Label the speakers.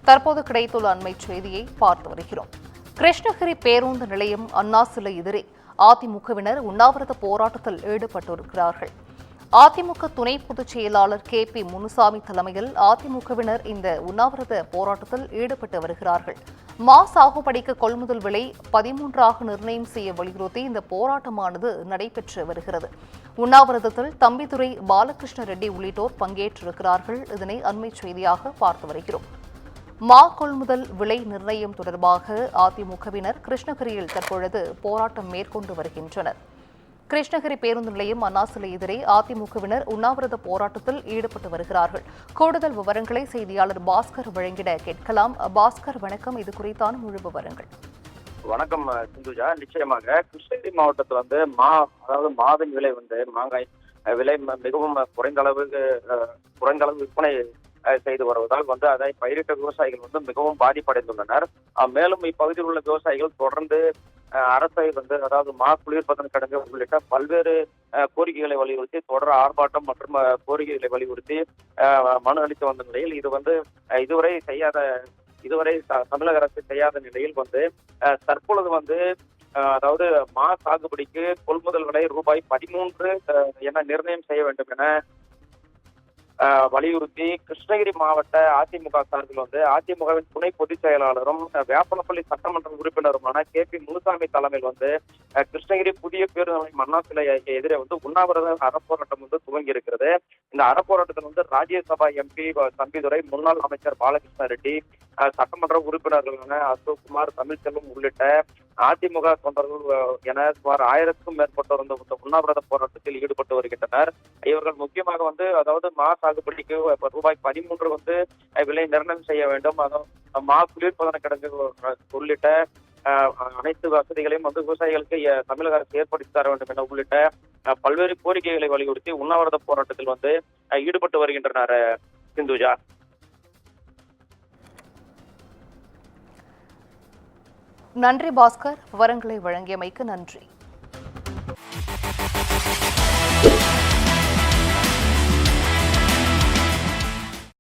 Speaker 1: தற்போது கிடைத்துள்ள அண்மை செய்தியை பார்த்து வருகிறோம். கிருஷ்ணகிரி பேருந்து நிலையம் அண்ணா சிலை எதிரே அதிமுகவினர் உண்ணாவிரத போராட்டத்தில் ஈடுபட்டிருக்கிறார்கள். அதிமுக துணை பொதுச் செயலாளர் KP முனுசாமி தலைமையில் அதிமுகவினர் இந்த உண்ணாவிரத போராட்டத்தில் ஈடுபட்டு வருகிறார்கள். மா சாகுபடிக்கு கொள்முதல் விலை 13 நிர்ணயம் செய்ய வலியுறுத்தி இந்த போராட்டமானது நடைபெற்று வருகிறது. உண்ணாவிரதத்தில் தம்பிதுரை, பாலகிருஷ்ண ரெட்டி உள்ளிட்டோர் பங்கேற்றிருக்கிறார்கள். இதனை அண்மை செய்தியாக பார்த்து வருகிறோம். மா கொள்முதல் விலை நிர்ணயம் தொடர்பாக அதிமுகவினர் கிருஷ்ணகிரியில் தற்பொழுது போராட்டம் மேற்கொண்டு வருகின்றனர். கிருஷ்ணகிரி பேருந்து நிலையம் அண்ணா சிலை எதிரே அதிமுகவினர் உண்ணாவிரத போராட்டத்தில் ஈடுபட்டு வருகிறார்கள். கூடுதல் விவரங்களை செய்தியாளர் பாஸ்கர் வழங்கிட கேட்கலாம். பாஸ்கர், வணக்கம். இது குறித்தான முழு விவரங்கள்.
Speaker 2: வணக்கம் சிந்துஜா. நிச்சயமாக கிருஷ்ணகிரி மாவட்டத்தில் அதாவது மாதம் விலை மாங்காய் விலை மிகவும் குறைந்த அளவு விற்பனை செய்து வருவதால் அதை பயிரிட்ட விவசாயிகள் மிகவும் பாதிப்படைந்துள்ளனர். மேலும் இப்பகுதியில் உள்ள விவசாயிகள் தொடர்ந்து அரசை அதாவது மா குளிர்பதன கிடங்கு உள்ளிட்ட பல்வேறு கோரிக்கைகளை வலியுறுத்தி தொடர் ஆர்ப்பாட்டம் மற்றும் கோரிக்கைகளை வலியுறுத்தி மனு அளித்து வந்த நிலையில் இதுவரை தமிழக அரசு செய்யாத நிலையில் தற்பொழுது அதாவது மா சாகுபடிக்கு கொள்முதல் விலை ரூபாய் 13 என நிர்ணயம் செய்ய வேண்டும் என வலியுறுத்தி கிருஷ்ணகிரி மாவட்ட அதிமுக சார்பில் அதிமுகவின் துணை பொதுச் செயலாளரும் வேப்பனப்பள்ளி சட்டமன்ற உறுப்பினருமான KP முனுசாமி தலைமையில் கிருஷ்ணகிரி புதிய பேருந்து நிலையம் அண்ணா சிலை எதிரே உண்ணாவிரத அறப்போராட்டம் துவங்கி இருக்கிறது. இந்த அறப்போராட்டத்தில் ராஜ்யசபா MP தம்பிதுரை, முன்னாள் அமைச்சர் பாலகிருஷ்ண ரெட்டி, சட்டமன்ற உறுப்பினர்களான அசோக்குமார், தமிழ்ச்செல்வம் உள்ளிட்ட அதிமுக தொண்டர்கள் என சுமார் 1000க்கும் மேற்பட்டோர் இந்த உண்ணாவிரத போராட்டத்தில் ஈடுபட்டு வருகின்றனர். இவர்கள் முக்கியமாக அதாவது மா சாகுபடிக்கு ரூபாய் 13 விலை நிர்ணயம் செய்ய வேண்டும், மா குளிர்பதன கிடங்கு உள்ளிட்ட அனைத்து வசதிகளையும் விவசாயிகளுக்கு தமிழக அரசு ஏற்படுத்தி தர வேண்டும் என உள்ளிட்ட பல்வேறு கோரிக்கைகளை வலியுறுத்தி உண்ணாவிரத போராட்டத்தில் ஈடுபட்டு வருகின்றனர். சிந்துஜா,
Speaker 1: நன்றி பாஸ்கர். விவரங்களை வழங்கியமைக்கு நன்றி.